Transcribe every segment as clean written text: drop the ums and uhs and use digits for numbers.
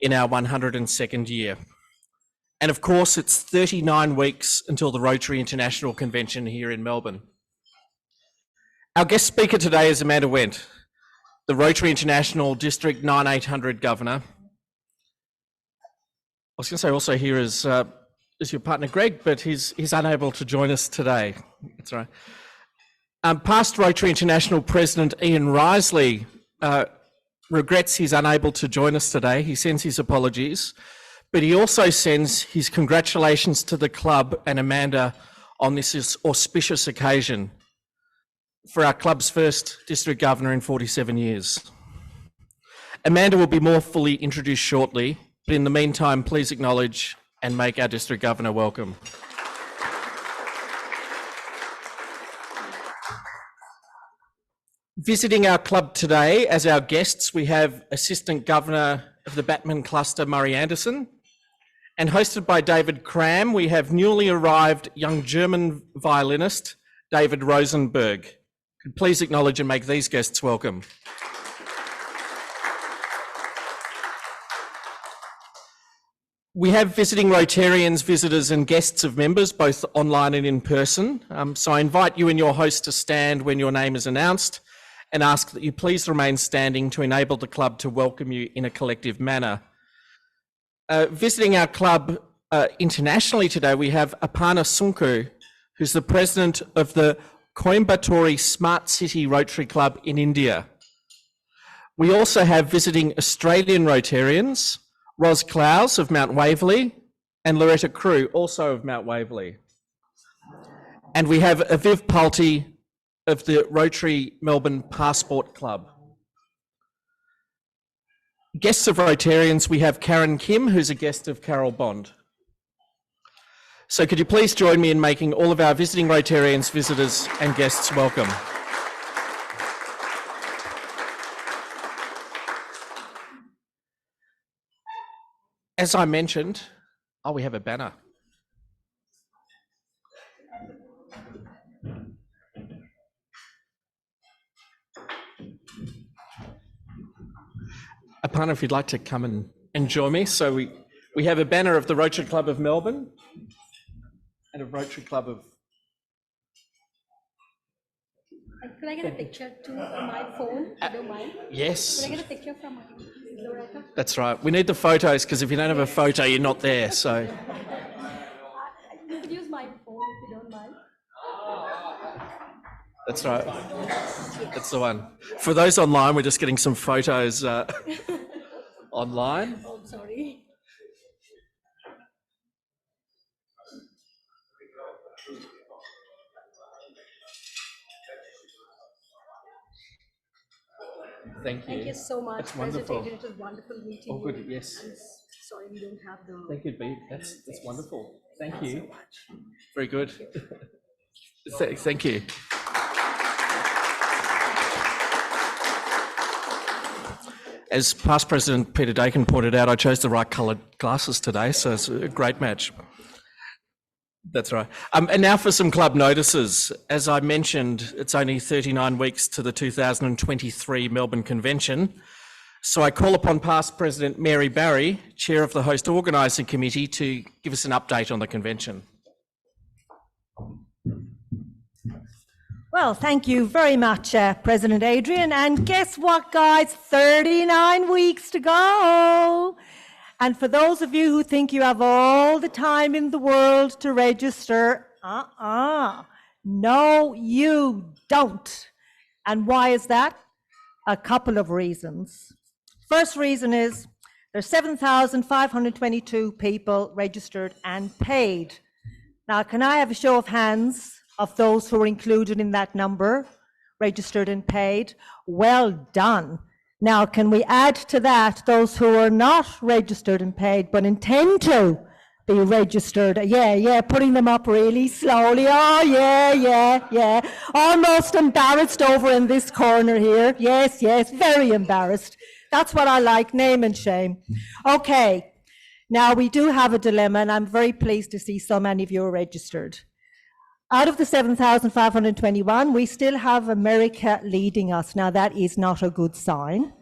in our 102nd year. And of course, it's 39 weeks until the Rotary International Convention here in Melbourne. Our guest speaker today is Amanda Wendt, the Rotary International District 9800 Governor. I was going to say also here is your partner Greg, but he's unable to join us today. That's right. Past Rotary International President Ian Risley regrets he's unable to join us today. He sends his apologies, but he also sends his congratulations to the club and Amanda on this auspicious occasion for our club's first district governor in 47 years. Amanda will be more fully introduced shortly, but in the meantime, please acknowledge and make our district governor welcome. Visiting our club today as our guests, we have Assistant Governor of the Batman Cluster, Murray Anderson, and hosted by David Cram, we have newly arrived young German violinist, David Rosenberg. Could please acknowledge and make these guests welcome. We have visiting Rotarians, visitors and guests of members, both online and in person. So I invite you and your host to stand when your name is announced and ask that you please remain standing to enable the club to welcome you in a collective manner. Visiting our club internationally today, we have Aparna Sunku, who's the president of the Coimbatore Smart City Rotary Club in India. We also have visiting Australian Rotarians, Ros Clowes of Mount Waverley and Loretta Crew, also of Mount Waverley. And we have Aviv Palti of the Rotary Melbourne Passport Club. Guests of Rotarians, we have Karen Kim, who's a guest of Carol Bond. So could you please join me in making all of our visiting Rotarians, visitors and guests welcome. As I mentioned, we have a banner. Aparna, if you'd like to come and join me. So we have a banner of the Rotary Club of Melbourne and a Rotary Club of... Could I get a picture to my phone, if you don't mind? Yes. Could I get a picture from Loretta? That's right. We need the photos because if you don't have a photo, you're not there. So You could use my phone if you don't mind. that's right. That's the one. For those online, we're just getting some photos online. Oh, sorry. Thank you. Thank you so much, That's wonderful. President. It was wonderful meeting Oh, you. good. Yes. I'm sorry we don't have the... Thank you, Bea. That's wonderful. Thank you. so much. Very good. Thank you. As past President Peter Dakin pointed out, I chose the right coloured glasses today, so it's a great match. That's right. And now for some club notices. As I mentioned, it's only 39 weeks to the 2023 Melbourne Convention. So I call upon past President Mary Barry, Chair of the Host Organising Committee, to give us an update on the convention. Well, thank you very much, President Adrian. And guess what, guys? 39 weeks to go. And for those of you who think you have all the time in the world to register, no, you don't. And why is that? A couple of reasons. First reason is there's 7,522 people registered and paid. Now, can I have a show of hands of those who are included in that number, registered and paid? Well done. Now, can we add to that those who are not registered and paid but intend to be registered? Yeah, putting them up really slowly. Oh, yeah. Almost embarrassed over in this corner here. Yes, very embarrassed. That's what I like, name and shame. Okay, now we do have a dilemma, and I'm very pleased to see so many of you are registered. Out of the 7,521, we still have America leading us. Now, that is not a good sign,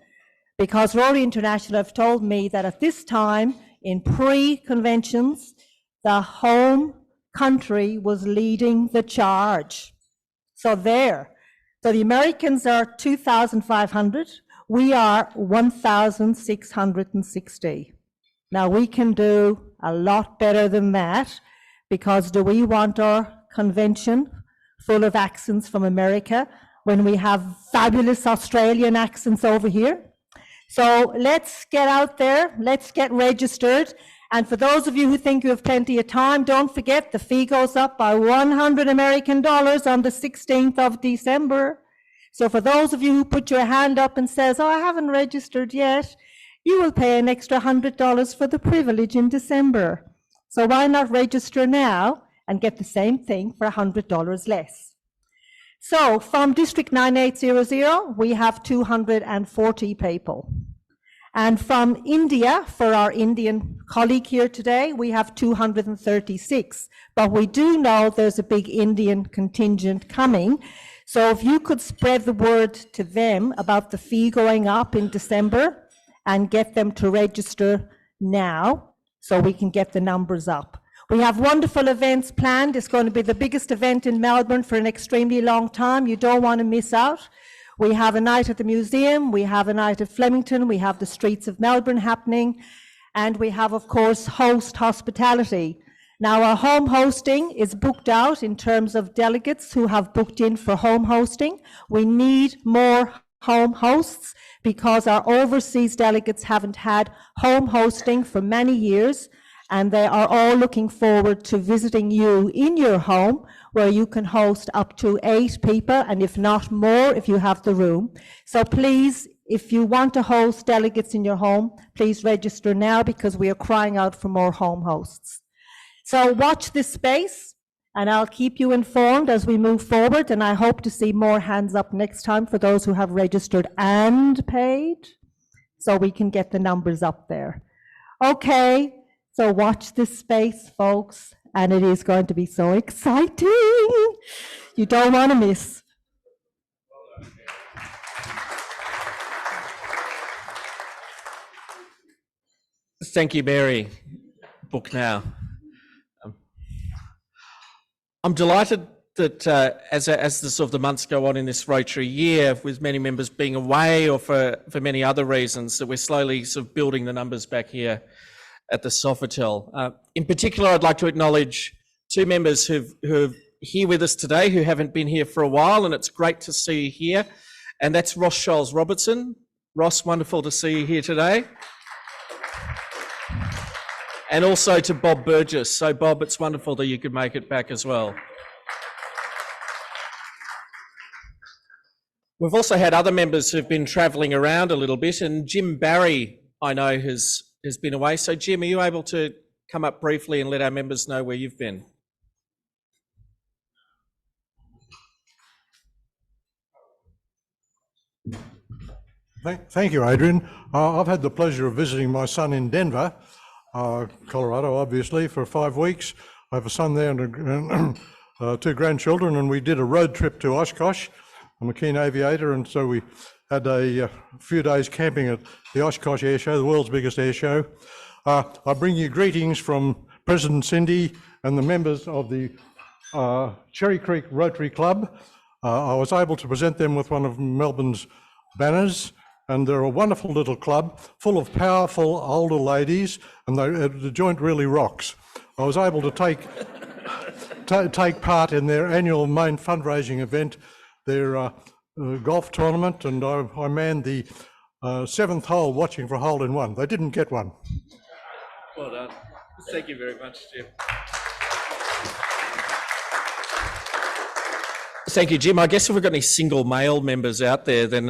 because Rotary International have told me that at this time, in pre-conventions, the home country was leading the charge. So there. So the Americans are 2,500. We are 1,660. Now we can do a lot better than that, because do we want our convention full of accents from America when we have fabulous Australian accents over here? So let's get out there, let's get registered. And for those of you who think you have plenty of time, don't forget the fee goes up by $100 American on the 16th of December. So for those of you who put your hand up and says, oh, I haven't registered yet, you will pay an extra $100 for the privilege in December. So why not register now and get the same thing for $100 less? So from District 9800, we have 240 people. And from India, for our Indian colleague here today, we have 236. But we do know there's a big Indian contingent coming. So if you could spread the word to them about the fee going up in December and get them to register now so we can get the numbers up. We have wonderful events planned. It's going to be the biggest event in Melbourne for an extremely long time. You don't want to miss out. We have a night at the museum, we have a night at Flemington, we have the streets of Melbourne happening, and we have, of course, host hospitality. Now, our home hosting is booked out in terms of delegates who have booked in for home hosting. We need more home hosts because our overseas delegates haven't had home hosting for many years, and they are all looking forward to visiting you in your home, where you can host up to 8 people, and if not more, if you have the room. So please, if you want to host delegates in your home, please register now, because we are crying out for more home hosts. So watch this space, and I'll keep you informed as we move forward, and I hope to see more hands up next time for those who have registered and paid, so we can get the numbers up there. Okay, so watch this space, folks. And it is going to be so exciting. You don't want to miss. Thank you, Mary. Book now. I'm delighted that as the sort of the months go on in this Rotary year, with many members being away or for many other reasons, that we're slowly sort of building the numbers back here at the Sofitel. In particular, I'd like to acknowledge 2 members who are here with us today who haven't been here for a while, and it's great to see you here. And that's Ross Scholes-Robertson. Ross, wonderful to see you here today. And also to Bob Burgess. So Bob, it's wonderful that you could make it back as well. We've also had other members who've been travelling around a little bit, and Jim Barry, I know, has been away. So Jim, are you able to come up briefly and let our members know where you've been? Thank you, Adrian. I've had the pleasure of visiting my son in Denver, Colorado, obviously, for 5 weeks. I have a son there and 2 grandchildren, and we did a road trip to Oshkosh. I'm a keen aviator, and so we had a few days camping at the Oshkosh Air Show, the world's biggest air show. I bring you greetings from President Cindy and the members of the Cherry Creek Rotary Club. I was able to present them with one of Melbourne's banners, and they're a wonderful little club full of powerful older ladies, and the joint really rocks. I was able to take part in their annual main fundraising event, their golf tournament, and I manned the 7th hole watching for a hole in one. They didn't get one. Well done. Thank you very much, Jim. Thank you, Jim. I guess if we've got any single male members out there, then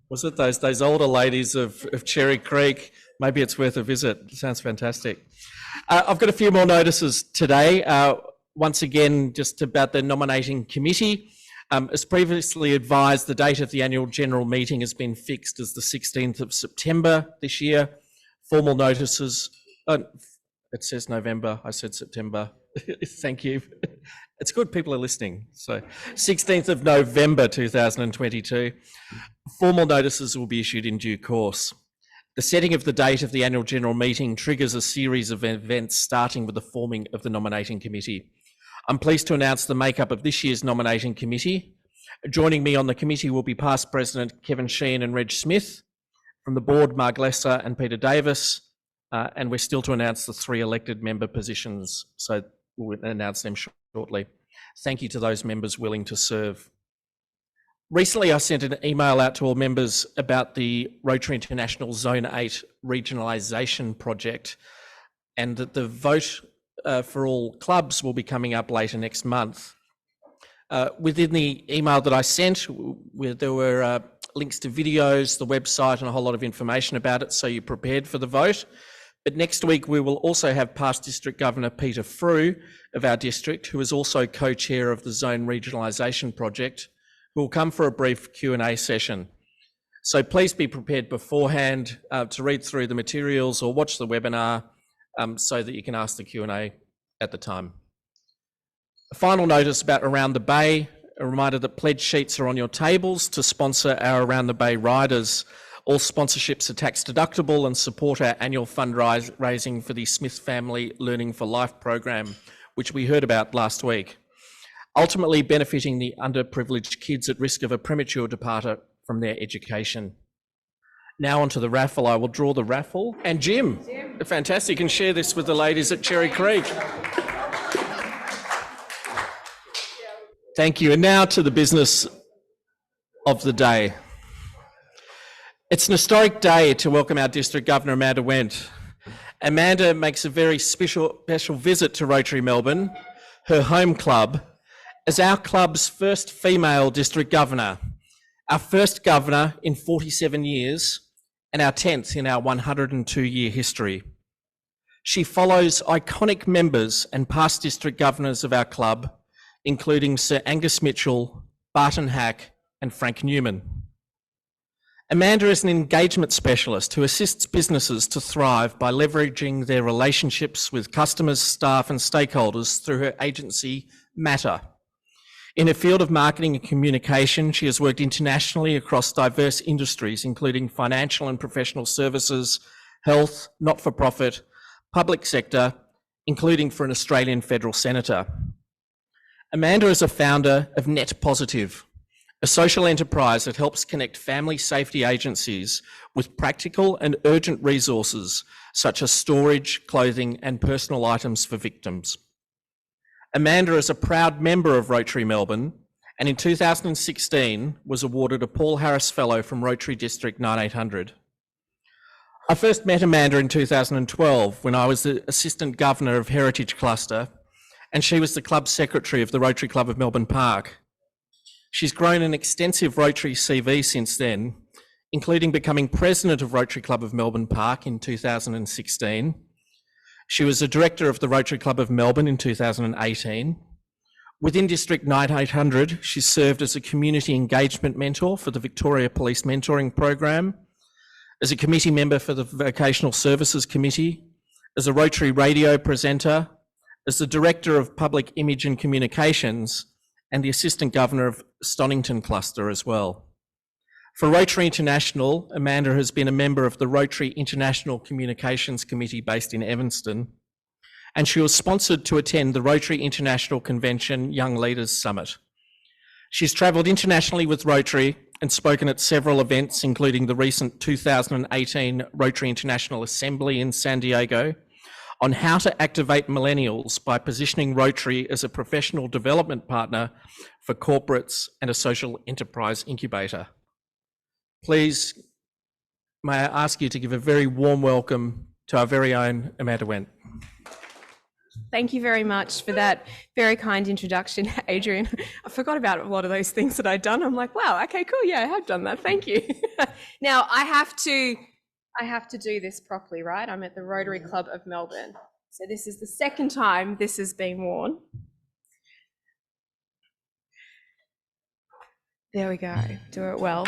was it those older ladies of Cherry Creek? Maybe it's worth a visit. It sounds fantastic. I've got a few more notices today. Once again, just about the nominating committee. As previously advised, the date of the annual general meeting has been fixed as the 16th of September this year. Formal notices, it says November, I said September. Thank you. It's good people are listening. So 16th of November 2022. Formal notices will be issued in due course. The setting of the date of the annual general meeting triggers a series of events starting with the forming of the nominating committee. I'm pleased to announce the makeup of this year's nominating committee. Joining me on the committee will be past President Kevin Sheehan and Reg Smith. From the board, Mark Lesser and Peter Davis. And we're still to announce the 3 elected member positions. So we'll announce them shortly. Thank you to those members willing to serve. Recently, I sent an email out to all members about the Rotary International Zone 8 regionalisation project, and that the vote for all clubs will be coming up later next month. Within the email that I sent, there were links to videos, the website, and a whole lot of information about it, so you're prepared for the vote. But next week, we will also have past District Governor Peter Frew of our district, who is also co-chair of the Zone Regionalisation Project, who will come for a brief Q&A session. So please be prepared beforehand to read through the materials or watch the webinar so that you can ask the Q&A at the time. A final notice about Around the Bay, a reminder that pledge sheets are on your tables to sponsor our Around the Bay riders. All sponsorships are tax deductible and support our annual fundraising for the Smith Family Learning for Life program, which we heard about last week, ultimately benefiting the underprivileged kids at risk of a premature departure from their education. Now onto the raffle. I will draw the raffle. And Jim, fantastic, and share this with the ladies at Cherry Creek. Thank you. And now to the business of the day. It's an historic day to welcome our District Governor, Amanda Wendt. Amanda makes a very special visit to Rotary Melbourne, her home club, as our club's first female District Governor, our first Governor in 47 years, and our 10th in our 102-year history. She follows iconic members and past District Governors of our club, including Sir Angus Mitchell, Barton Hack, and Frank Newman. Amanda is an engagement specialist who assists businesses to thrive by leveraging their relationships with customers, staff, and stakeholders through her agency, Matter. In her field of marketing and communication, she has worked internationally across diverse industries, including financial and professional services, health, not-for-profit, public sector, including for an Australian federal senator. Amanda is a founder of Net Positive, a social enterprise that helps connect family safety agencies with practical and urgent resources such as storage, clothing, and personal items for victims. Amanda is a proud member of Rotary Melbourne, and in 2016 was awarded a Paul Harris Fellow from Rotary District 9800. I first met Amanda in 2012 when I was the Assistant Governor of Heritage Cluster, and she was the Club Secretary of the Rotary Club of Melbourne Park. She's grown an extensive Rotary CV since then, including becoming President of Rotary Club of Melbourne Park in 2016. She was a Director of the Rotary Club of Melbourne in 2018. Within District 9800, she served as a Community Engagement Mentor for the Victoria Police Mentoring Program, as a committee member for the Vocational Services Committee, as a Rotary radio presenter, as the Director of Public Image and Communications, and the Assistant Governor of Stonington Cluster as well. For Rotary International, Amanda has been a member of the Rotary International Communications Committee based in Evanston, and she was sponsored to attend the Rotary International Convention Young Leaders Summit. She's travelled internationally with Rotary and spoken at several events, including the recent 2018 Rotary International Assembly in San Diego, on how to activate millennials by positioning Rotary as a professional development partner for corporates and a social enterprise incubator. Please, may I ask you to give a very warm welcome to our very own Amanda Wendt. Thank you very much for that very kind introduction, Adrian. I forgot about a lot of those things that I'd done. I'm like, wow, okay, cool, yeah, I have done that, thank you. Now, I have to do this properly, right? I'm at the Rotary Club of Melbourne. So this is the second time this has been worn. There we go, do it well.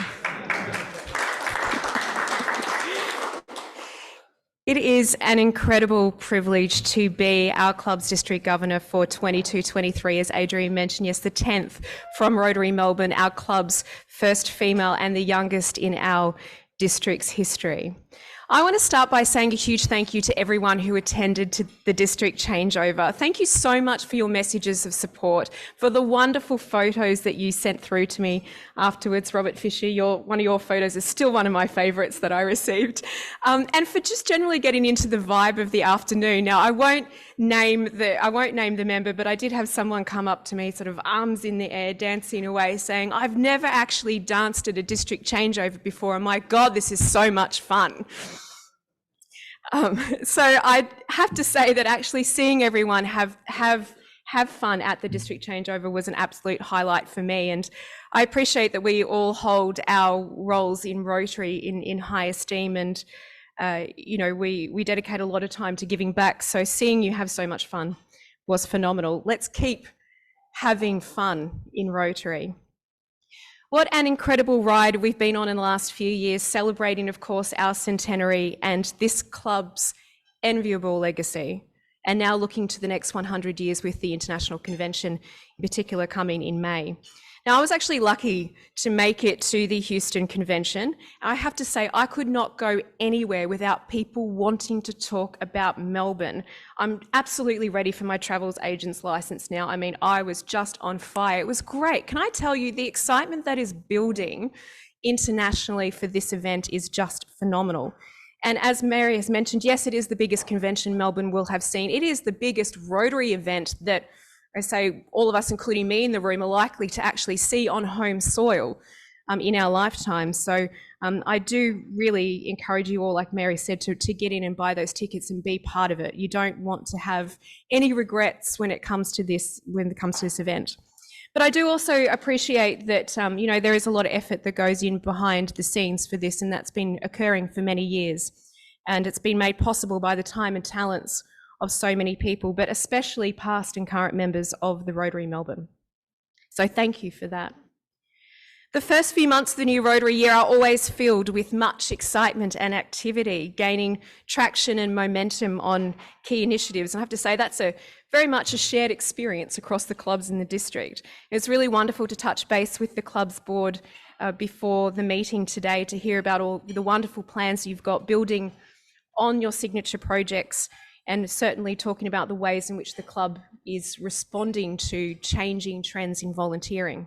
It is an incredible privilege to be our club's district governor for 22-23, as Adrian mentioned. Yes, the 10th from Rotary Melbourne, our club's first female and the youngest in our district's history. I want to start by saying a huge thank you to everyone who attended to the district changeover. Thank you so much for your messages of support, for the wonderful photos that you sent through to me afterwards. Robert Fisher, one of your photos is still one of my favourites that I received. And for just generally getting into the vibe of the afternoon. Now, I won't name the member, but I did have someone come up to me, sort of arms in the air, dancing away, saying, "I've never actually danced at a district changeover before, and my God, this is so much fun." So I have to say that actually seeing everyone have fun at the district changeover was an absolute highlight for me, and I appreciate that we all hold our roles in Rotary in high esteem, and we dedicate a lot of time to giving back. So seeing you have so much fun was phenomenal. Let's keep having fun in Rotary. What an incredible ride we've been on in the last few years, celebrating, of course, our centenary and this club's enviable legacy, and now looking to the next 100 years with the International Convention, in particular, coming in May. Now, I was actually lucky to make it to the Houston Convention. I have to say, I could not go anywhere without people wanting to talk about Melbourne. I'm absolutely ready for my travels agent's license now. I mean, I was just on fire. It was great. Can I tell you, the excitement that is building internationally for this event is just phenomenal. And as Mary has mentioned, yes, it is the biggest convention Melbourne will have seen. It is the biggest Rotary event that I say all of us, including me in the room, are likely to actually see on home soil in our lifetime. So I do really encourage you all, like Mary said, to get in and buy those tickets and be part of it. You don't want to have any regrets when it comes to this event. But I do also appreciate that there is a lot of effort that goes in behind the scenes for this, and that's been occurring for many years. And it's been made possible by the time and talents of so many people, but especially past and current members of the Rotary Melbourne. So thank you for that. The first few months of the new Rotary year are always filled with much excitement and activity, gaining traction and momentum on key initiatives. And I have to say that's very much a shared experience across the clubs in the district. It's really wonderful to touch base with the club's board before the meeting today to hear about all the wonderful plans you've got building on your signature projects, and certainly talking about the ways in which the club is responding to changing trends in volunteering.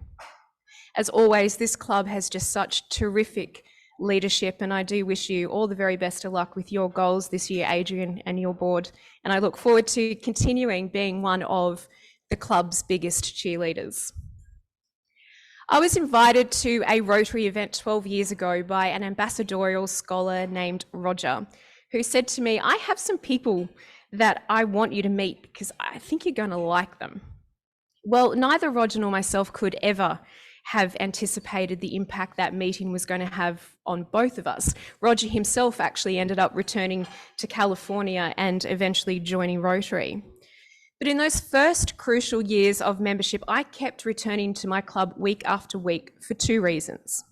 As always, this club has just such terrific leadership, and I do wish you all the very best of luck with your goals this year, Adrian, and your board. And I look forward to continuing being one of the club's biggest cheerleaders. I was invited to a Rotary event 12 years ago by an ambassadorial scholar named Roger, who said to me, "I have some people that I want you to meet because I think you're going to like them." Well, neither Roger nor myself could ever have anticipated the impact that meeting was going to have on both of us. Roger himself actually ended up returning to California and eventually joining Rotary. But in those first crucial years of membership, I kept returning to my club week after week for two reasons.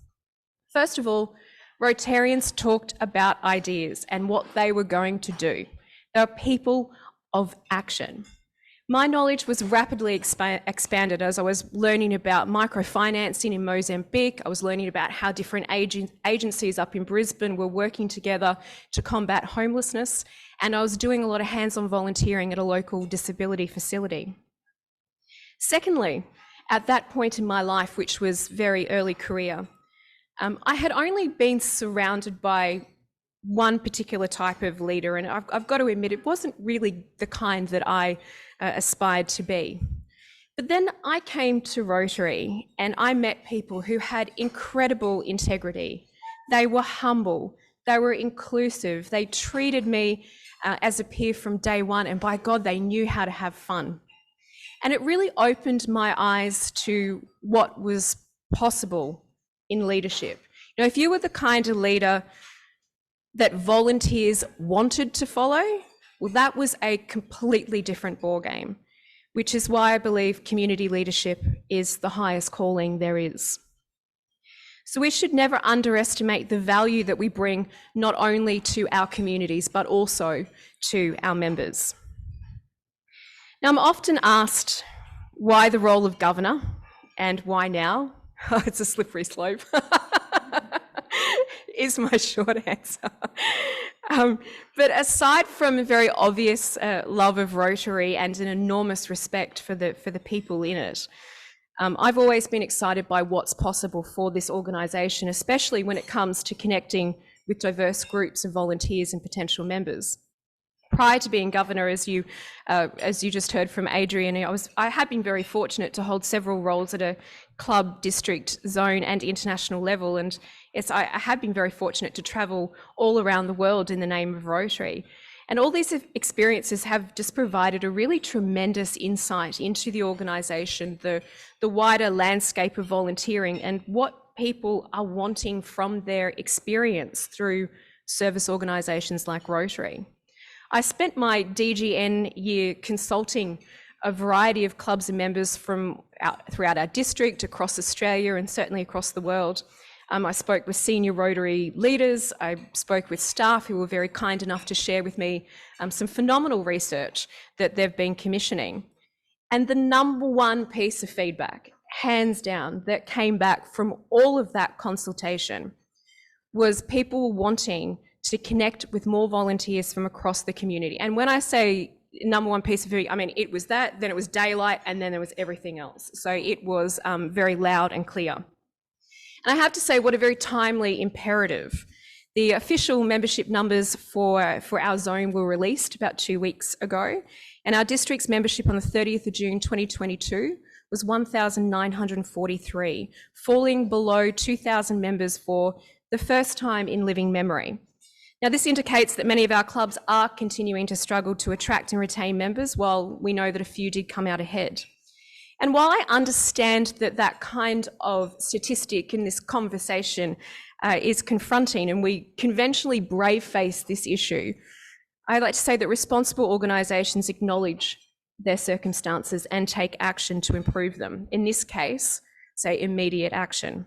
First of all, Rotarians talked about ideas and what they were going to do. They are people of action. My knowledge was rapidly expanded as I was learning about microfinancing in Mozambique. I was learning about how different agencies up in Brisbane were working together to combat homelessness. And I was doing a lot of hands-on volunteering at a local disability facility. Secondly, at that point in my life, which was very early career, I had only been surrounded by one particular type of leader, and I've got to admit it wasn't really the kind that I aspired to be. But then I came to Rotary and I met people who had incredible integrity. They were humble, they were inclusive, they treated me as a peer from day one, and by God, they knew how to have fun. And it really opened my eyes to what was possible in leadership. You know, if you were the kind of leader that volunteers wanted to follow, well, that was a completely different ballgame, which is why I believe community leadership is the highest calling there is. So we should never underestimate the value that we bring not only to our communities, but also to our members. Now, I'm often asked why the role of governor and why now? It's a slippery slope, is my short answer. But aside from a very obvious love of Rotary and an enormous respect for the people in it, I've always been excited by what's possible for this organisation, especially when it comes to connecting with diverse groups of volunteers and potential members. Prior to being governor, as you just heard from Adrian, I have been very fortunate to hold several roles at a club, district, zone and international level. And yes, I have been very fortunate to travel all around the world in the name of Rotary. And all these experiences have just provided a really tremendous insight into the organisation, the wider landscape of volunteering and what people are wanting from their experience through service organisations like Rotary. I spent my DGN year consulting a variety of clubs and members throughout our district, across Australia and certainly across the world. I spoke with senior Rotary leaders. I spoke with staff who were very kind enough to share with me some phenomenal research that they've been commissioning. And the number one piece of feedback, hands down, that came back from all of that consultation was people wanting to connect with more volunteers from across the community. And when I say number one piece of feedback, I mean, it was that, then it was daylight, and then there was everything else. So it was very loud and clear. And I have to say, what a very timely imperative. The official membership numbers for our zone were released about 2 weeks ago, and our district's membership on the 30th of June 2022 was 1,943, falling below 2,000 members for the first time in living memory. Now, this indicates that many of our clubs are continuing to struggle to attract and retain members, while we know that a few did come out ahead. And while I understand that that kind of statistic in this conversation is confronting and we conventionally brave face this issue, I like to say that responsible organisations acknowledge their circumstances and take action to improve them. In this case, say immediate action.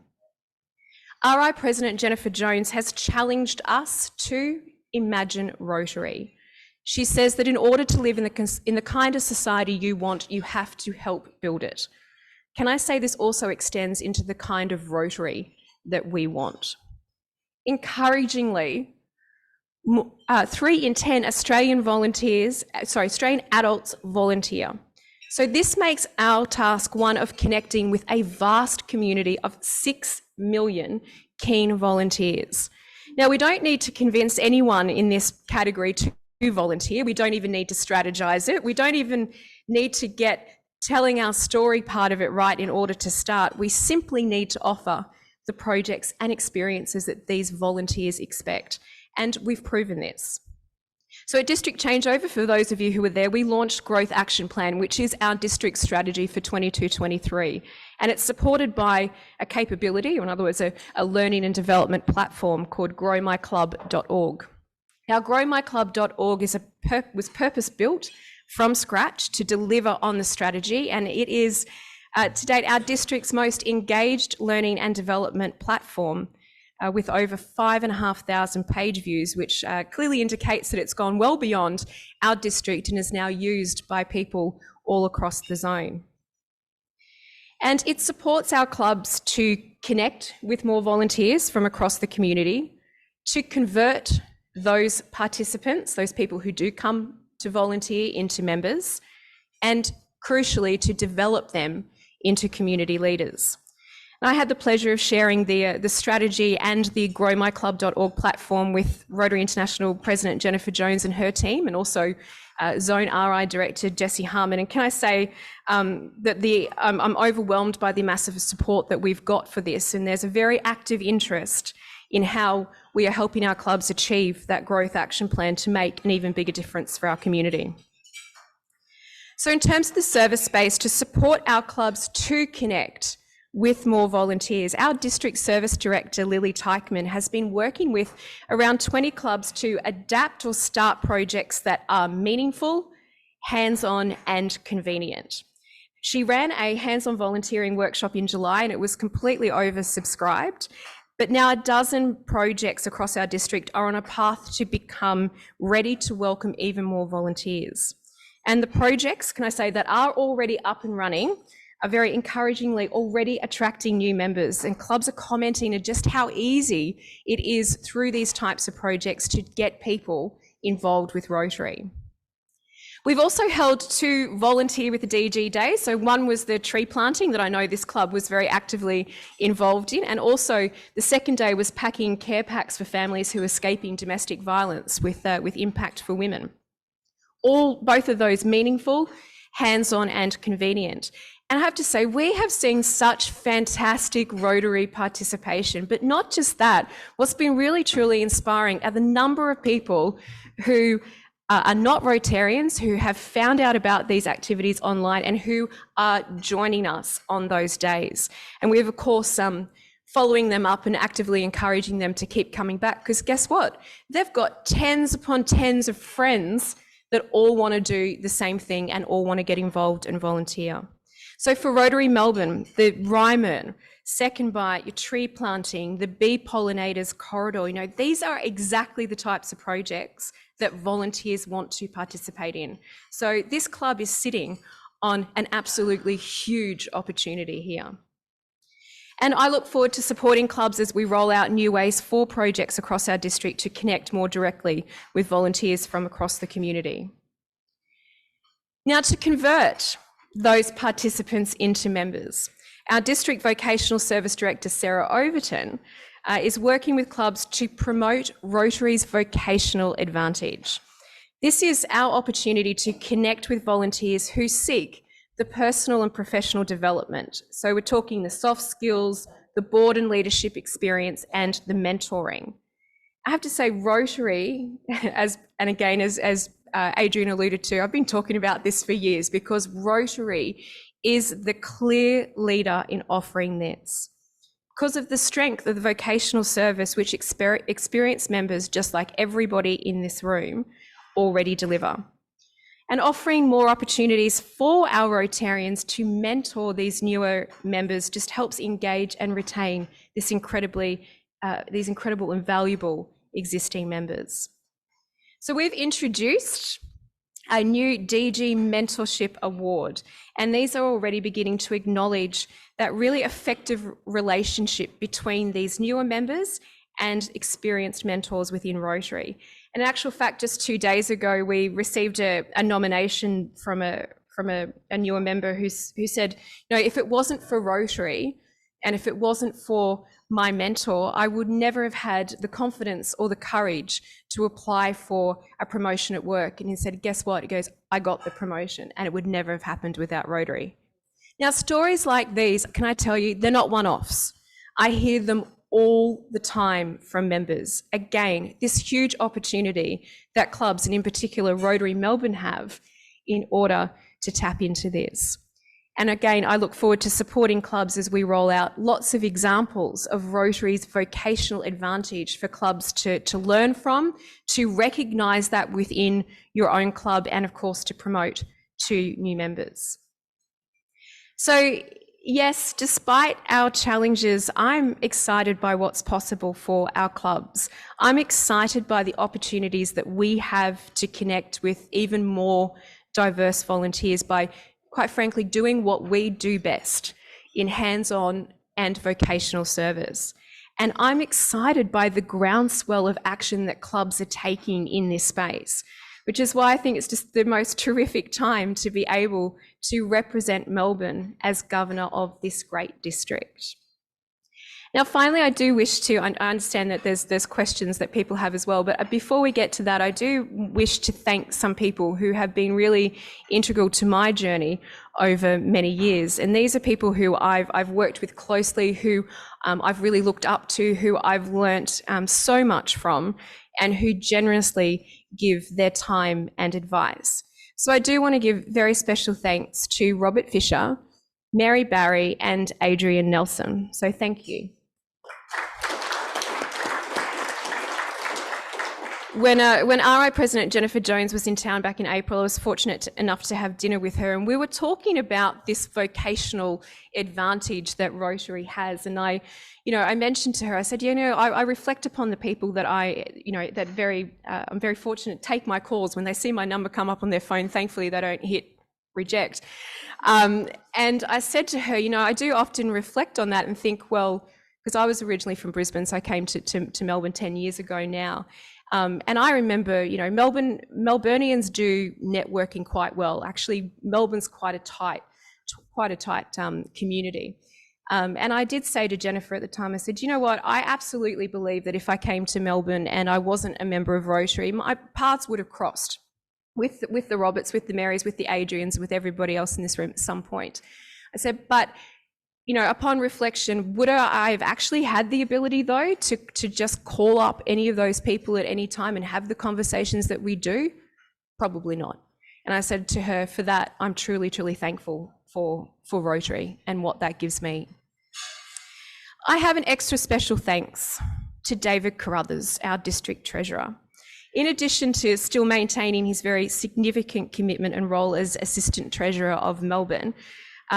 RI President Jennifer Jones has challenged us to imagine Rotary. She says that in order to live in the kind of society you want, you have to help build it. Can I say this also extends into the kind of Rotary that we want? Encouragingly, 3 in 10 Australian adults volunteer. So this makes our task one of connecting with a vast community of 6 million keen volunteers. Now, we don't need to convince anyone in this category to volunteer. We don't even need to strategize it. We don't even need to get telling our story part of it right in order to start. We simply need to offer the projects and experiences that these volunteers expect. And we've proven this. So at District Changeover, for those of you who were there, we launched Growth Action Plan, which is our district strategy for 22-23. And it's supported by a capability, or in other words, a learning and development platform called growmyclub.org. Now, growmyclub.org was purpose-built from scratch to deliver on the strategy, and it is, to date, our district's most engaged learning and development platform with over 5,500 page views, which clearly indicates that it's gone well beyond our district and is now used by people all across the zone. And it supports our clubs to connect with more volunteers from across the community, to convert those participants, those people who do come to volunteer, into members, and crucially to develop them into community leaders. And I had the pleasure of sharing the strategy and the growmyclub.org platform with Rotary International President Jennifer Jones and her team, and also Zone RI Director Jessie Harmon. And can I say that I'm overwhelmed by the massive support that we've got for this, and there's a very active interest in how we are helping our clubs achieve that growth action plan to make an even bigger difference for our community. So in terms of the service space, to support our clubs to connect with more volunteers, our district service director, Lily Teichman, has been working with around 20 clubs to adapt or start projects that are meaningful, hands-on and convenient. She ran a hands-on volunteering workshop in July and it was completely oversubscribed. But now a dozen projects across our district are on a path to become ready to welcome even more volunteers. And the projects, can I say, that are already up and running are very encouragingly already attracting new members, and clubs are commenting on just how easy it is through these types of projects to get people involved with Rotary. We've also held 2 volunteer with the DG days. So one was the tree planting that I know this club was very actively involved in. And also the second day was packing care packs for families who are escaping domestic violence with impact for women. Both of those meaningful, hands-on and convenient. And I have to say, we have seen such fantastic Rotary participation, but not just that. What's been really, truly inspiring are the number of people who are not Rotarians, who have found out about these activities online and who are joining us on those days. And we have, of course, following them up and actively encouraging them to keep coming back, because guess what? They've got tens upon tens of friends that all want to do the same thing and all want to get involved and volunteer. So for Rotary Melbourne, the Ryman, Second Bite, your tree planting, the bee pollinators corridor, these are exactly the types of projects that volunteers want to participate in. So this club is sitting on an absolutely huge opportunity here. And I look forward to supporting clubs as we roll out new ways for projects across our district to connect more directly with volunteers from across the community. Now, to convert those participants into members, our District Vocational Service Director, Sarah Overton, is working with clubs to promote Rotary's Vocational Advantage. This is our opportunity to connect with volunteers who seek the personal and professional development. So we're talking the soft skills, the board and leadership experience, and the mentoring. I have to say, Rotary, as Adrian alluded to, I've been talking about this for years, because Rotary is the clear leader in offering this. Because of the strength of the vocational service, which experienced members, just like everybody in this room, already deliver. And offering more opportunities for our Rotarians to mentor these newer members just helps engage and retain these incredible and valuable existing members. So we've introduced a new DG Mentorship Award, and these are already beginning to acknowledge that really effective relationship between these newer members and experienced mentors within Rotary. And in actual fact, just 2 days ago, we received a nomination from a newer member who said, if it wasn't for Rotary and if it wasn't for my mentor, I would never have had the confidence or the courage to apply for a promotion at work. And he said, guess what? He goes, I got the promotion, and it would never have happened without Rotary. Now, stories like these, can I tell you, they're not one-offs. I hear them all the time from members. Again, this huge opportunity that clubs, and in particular Rotary Melbourne, have in order to tap into this. And again, I look forward to supporting clubs as we roll out lots of examples of Rotary's vocational advantage for clubs to learn from, to recognise that within your own club, and of course to promote to new members. So yes, despite our challenges, I'm excited by what's possible for our clubs. I'm excited by the opportunities that we have to connect with even more diverse volunteers by, quite frankly, doing what we do best in hands-on and vocational service. And I'm excited by the groundswell of action that clubs are taking in this space, which is why I think it's just the most terrific time to be able to represent Melbourne as governor of this great district. Now, finally, I do wish to, I understand that there's questions that people have as well, but before we get to that, I do wish to thank some people who have been really integral to my journey over many years. And these are people who I've worked with closely, who I've really looked up to, who I've learnt so much from, and who generously give their time and advice. So I do want to give very special thanks to Robert Fisher, Mary Barry, and Adrian Nelson. So thank you. when RI President Jennifer Jones was in town back in April, I was fortunate enough to have dinner with her, and we were talking about this vocational advantage that Rotary has. And I mentioned to her, I said, I reflect upon the people that I'm very fortunate take my calls when they see my number come up on their phone. Thankfully, they don't hit reject. And I said to her, I do often reflect on that and think, well, because I was originally from Brisbane, so I came to Melbourne 10 years ago now. And I remember, Melburnians do networking quite well. Actually, Melbourne's quite a tight community. And I did say to Jennifer at the time, I said, you know what, I absolutely believe that if I came to Melbourne and I wasn't a member of Rotary, my paths would have crossed with the Roberts, with the Marys, with the Adrians, with everybody else in this room at some point. I said, but upon reflection, would I have actually had the ability, though, to just call up any of those people at any time and have the conversations that we do? Probably not. And I said to her, for that, I'm truly, truly thankful for Rotary and what that gives me. I have an extra special thanks to David Carruthers, our District Treasurer. In addition to still maintaining his very significant commitment and role as Assistant Treasurer of Melbourne,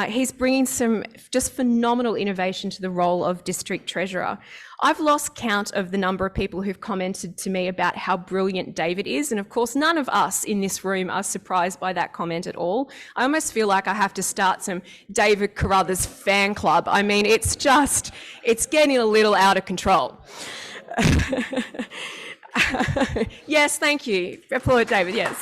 he's bringing some just phenomenal innovation to the role of District Treasurer. I've lost count of the number of people who've commented to me about how brilliant David is, and of course none of us in this room are surprised by that comment at all. I almost feel like I have to start some David Carruthers fan club. I mean, it's getting a little out of control. Yes, thank you. Applaud David, yes.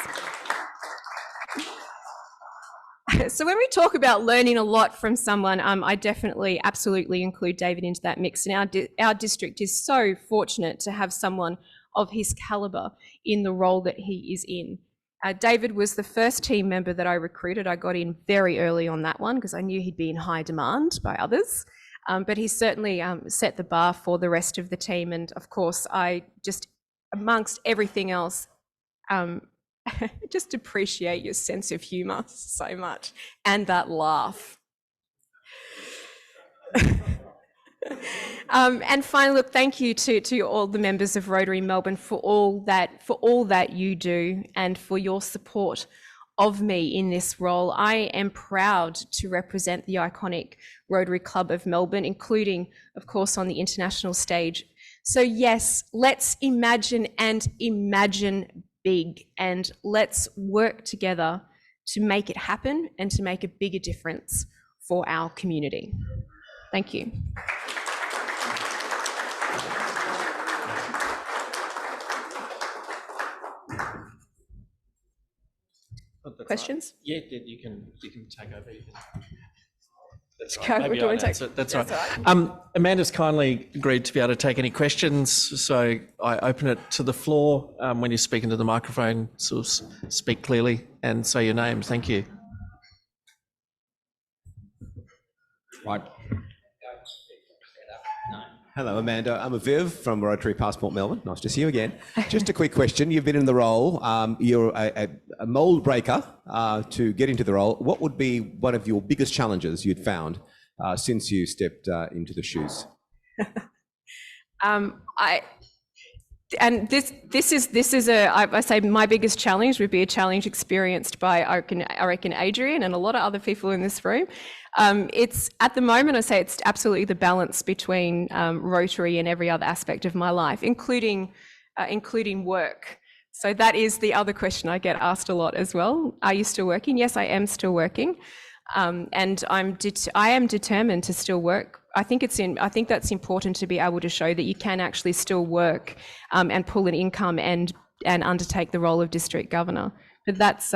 So when we talk about learning a lot from someone, I definitely, absolutely include David into that mix. And our district is so fortunate to have someone of his calibre in the role that he is in. David was the first team member that I recruited. I got in very early on that one because I knew he'd be in high demand by others. But he certainly set the bar for the rest of the team. And of course, I just, amongst everything else, just appreciate your sense of humour so much and that laugh. And finally, look, thank you to all the members of Rotary Melbourne for all that you do and for your support of me in this role. I am proud to represent the iconic Rotary Club of Melbourne, including, of course, on the international stage. So yes, let's imagine big, and let's work together to make it happen and to make a bigger difference for our community. Thank you. Questions? Yeah, you can take over. That's Okay, right. Maybe we're I'll doing answer it. That's right. Amanda's kindly agreed to be able to take any questions, so I open it to the floor. When you speak into the microphone, sort of speak clearly and say your name. Thank you. Right. Hello, Amanda. I'm Aviv from Rotary Passport Melbourne. Nice to see you again. Just a quick question. You've been in the role. You're a mould breaker to get into the role. What would be one of your biggest challenges you'd found since you stepped into the shoes? I say my biggest challenge would be a challenge experienced by I reckon Adrian and a lot of other people in this room. It's at the moment, I say it's absolutely the balance between Rotary and every other aspect of my life, including work. So that is the other question I get asked a lot as well. Are you still working? Yes, I am still working, and I am determined to still work. I think that's important to be able to show that you can actually still work and pull an income and undertake the role of district governor. But that's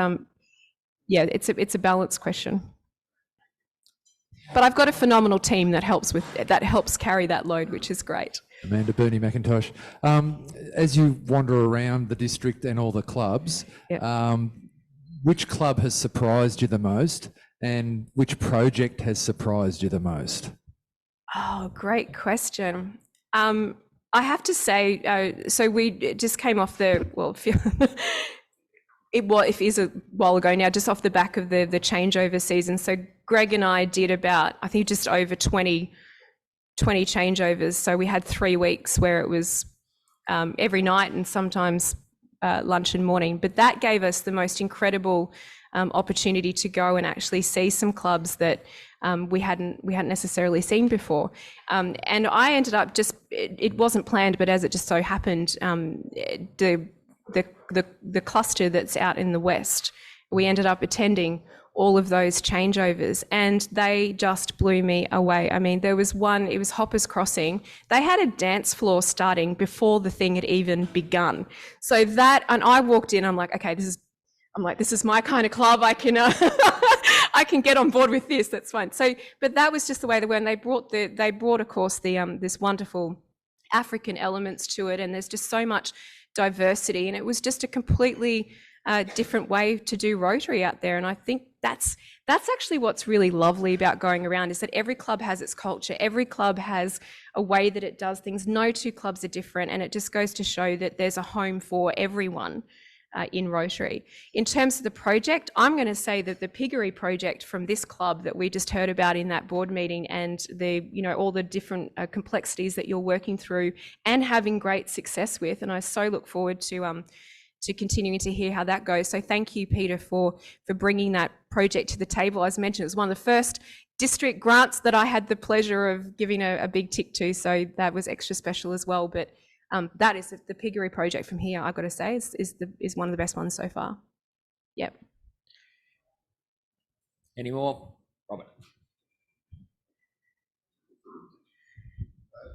it's a balanced question. But I've got a phenomenal team that helps carry that load, which is great. Amanda, Bernie McIntosh. As you wander around the district and all the clubs, yep. Which club has surprised you the most, and which project has surprised you the most? Oh, great question. I have to say, so we just came off it is a while ago now, just off the back of the changeover season. So Greg and I did about, I think, just over 20 changeovers. So we had 3 weeks where it was every night and sometimes lunch and morning. But that gave us the most incredible opportunity to go and actually see some clubs that we hadn't necessarily seen before. And I ended up it wasn't planned, but as it just so happened, the cluster that's out in the west, we ended up attending all of those changeovers, and they just blew me away. I mean, there was one, it was Hoppers Crossing. They had a dance floor starting before the thing had even begun. So that, and I walked in, I'm like, okay, this is my kind of club. I can, I can get on board with this. That's fine. So, but that was just the way they were. And they brought, of course, this wonderful African elements to it. And there's just so much diversity. And it was just a completely different way to do Rotary out there. And I think that's actually what's really lovely about going around, is that every club has its culture. Every club has a way that it does things. No two clubs are different. And it just goes to show that there's a home for everyone in Rotary. In terms of the project, I'm going to say that the Piggery project from this club that we just heard about in that board meeting, and the, you know, all the different complexities that you're working through and having great success with, and I so look forward to continuing to hear how that goes. So thank you, Peter, for bringing that project to the table. As mentioned, it was one of the first district grants that I had the pleasure of giving a big tick to, so that was extra special as well. But that is the Piggery project from here, I've got to say, is one of the best ones so far. Yep. Any more? Robert.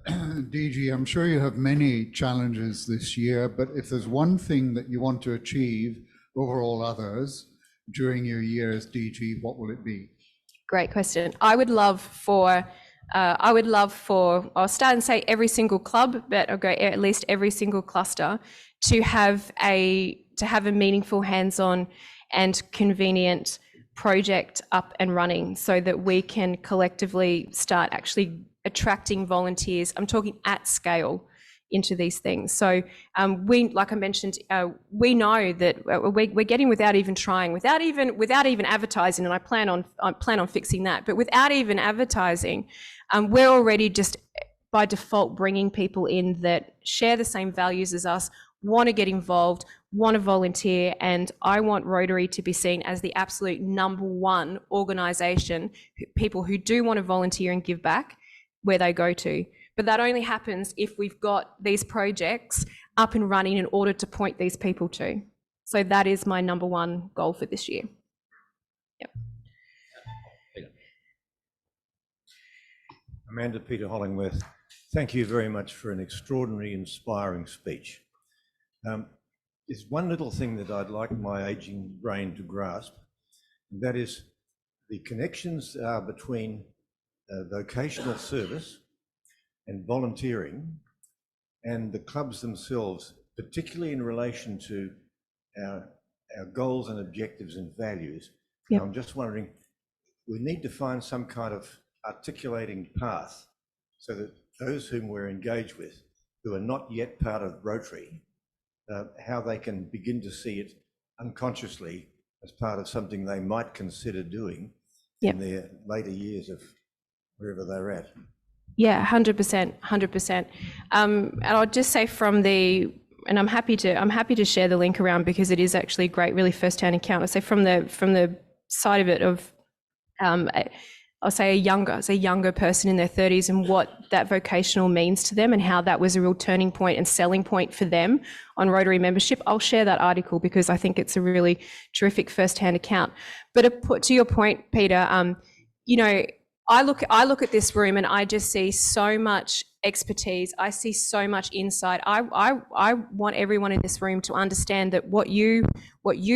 DG, I'm sure you have many challenges this year, but if there's one thing that you want to achieve over all others during your year as DG, what will it be? Great question. I would love for, I'll start and say every single club, but I'll go at least every single cluster to have a meaningful, hands-on and convenient project up and running, so that we can collectively start actually attracting volunteers. I'm talking at scale into these things. So we, like I mentioned, we know that we're getting, without even trying, without even advertising, and I plan on fixing that. But without even advertising, we're already just by default bringing people in that share the same values as us, want to get involved, want to volunteer, and I want Rotary to be seen as the absolute #1 organisation, people who do want to volunteer and give back, where they go to. But that only happens if we've got these projects up and running in order to point these people to. So that is my #1 goal for this year. Yep. Amanda, Peter Hollingworth, thank you very much for an extraordinary, inspiring speech. There's one little thing that I'd like my ageing brain to grasp, and that is the connections between vocational service and volunteering and the clubs themselves, particularly in relation to our goals and objectives and values. Yep. I'm just wondering, we need to find some kind of articulating path so that those whom we're engaged with, who are not yet part of Rotary, how they can begin to see it unconsciously as part of something they might consider doing in their later years of wherever they're at. Yeah, 100%, 100%. And I'll just say and I'm happy to share the link around, because it is actually a great, really first-hand account. I'll say from the side of it of, I'll say a younger person in their 30s, and what that vocational means to them and how that was a real turning point and selling point for them on Rotary membership. I'll share that article because I think it's a really terrific first-hand account. But to your point, Peter, you know, I look at this room and I just see so much expertise. I see so much insight. I want everyone in this room to understand that what you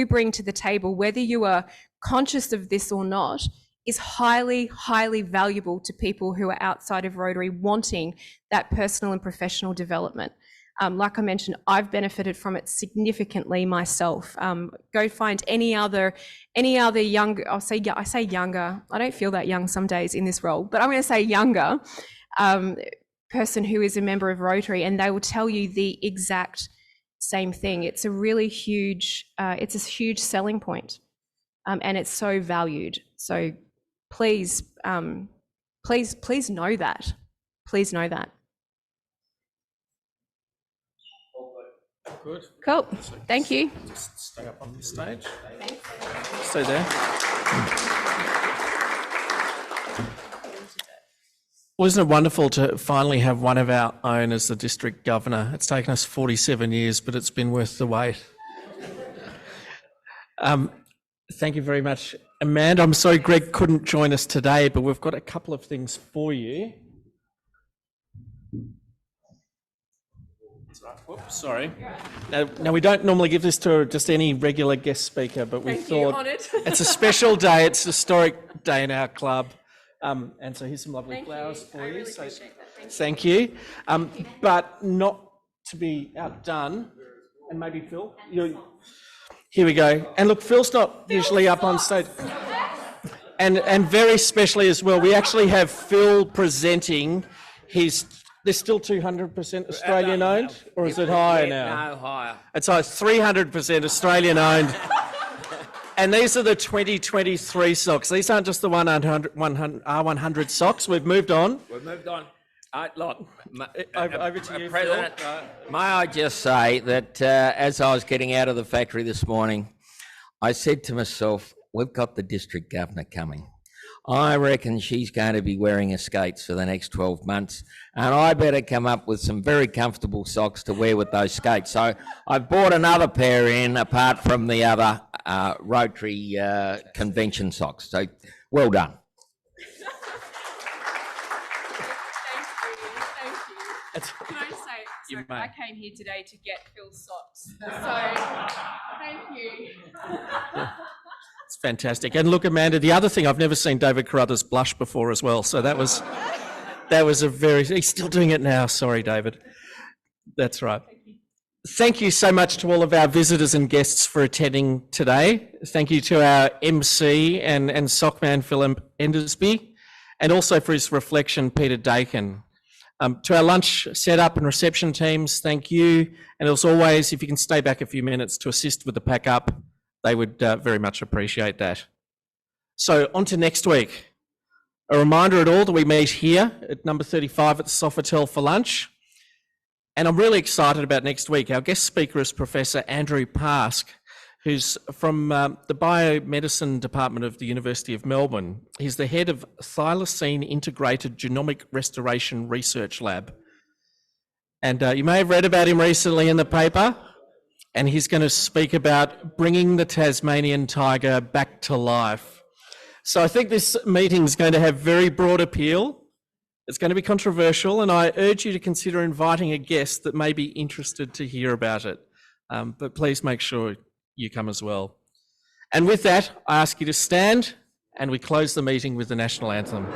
bring to the table, whether you are conscious of this or not, is highly, highly valuable to people who are outside of Rotary wanting that personal and professional development. Like I mentioned, I've benefited from it significantly myself. Go find any other younger, I say younger, I don't feel that young some days in this role, but I'm going to say younger person who is a member of Rotary, and they will tell you the exact same thing. It's a really huge, it's a huge selling point, and it's so valued. So please know that. Please know that. Good. Cool. Thank you. Just stay up on the stage. Stay there. Well, isn't it wonderful to finally have one of our own as the district governor? It's taken us 47 years, but it's been worth the wait. Thank you very much, Amanda. I'm sorry Greg couldn't join us today, but we've got a couple of things for you. Whoops, sorry. Now, we don't normally give this to just any regular guest speaker, but we thought it's a special day. It's a historic day in our club. And so here's some lovely flowers for you. Really So appreciate that. thank you. But not to be outdone, and maybe Phil, here we go. And look, Phil's not usually up on stage. And very specially as well, we actually have Phil presenting his. There's still 200% Australian owned, or is it higher now? No, higher. It's 300% Australian owned. And these are the 2023 socks. These aren't just the 100 socks. We've moved on. We've moved on. Look, Over to you, President, Phil. may I just say that as I was getting out of the factory this morning, I said to myself, we've got the district governor coming. I reckon she's going to be wearing her skates for the next 12 months, and I better come up with some very comfortable socks to wear with those skates. So I've bought another pair in, apart from the other Rotary convention socks. So well done. Thank you. Can I just say, You so may. I came here today to get Phil's socks. So thank you. It's fantastic. And look, Amanda, the other thing, I've never seen David Carruthers blush before as well. So that was a very, he's still doing it now. Sorry, David. That's right. Thank you so much to all of our visitors and guests for attending today. Thank you to our MC and sockman, Philip Endersby, and also for his reflection, Peter Dakin. To our lunch setup and reception teams, thank you. And as always, if you can stay back a few minutes to assist with the pack up, they would very much appreciate that. So on to next week. A reminder at all that we meet here at number 35 at the Sofitel for lunch. And I'm really excited about next week. Our guest speaker is Professor Andrew Pask, who's from the Biomedicine Department of the University of Melbourne. He's the head of Thylacine Integrated Genomic Restoration Research Lab. And you may have read about him recently in the paper. And he's going to speak about bringing the Tasmanian tiger back to life. So I think this meeting is going to have very broad appeal. It's going to be controversial, and I urge you to consider inviting a guest that may be interested to hear about it. But please make sure you come as well. And with that, I ask you to stand, and we close the meeting with the National Anthem.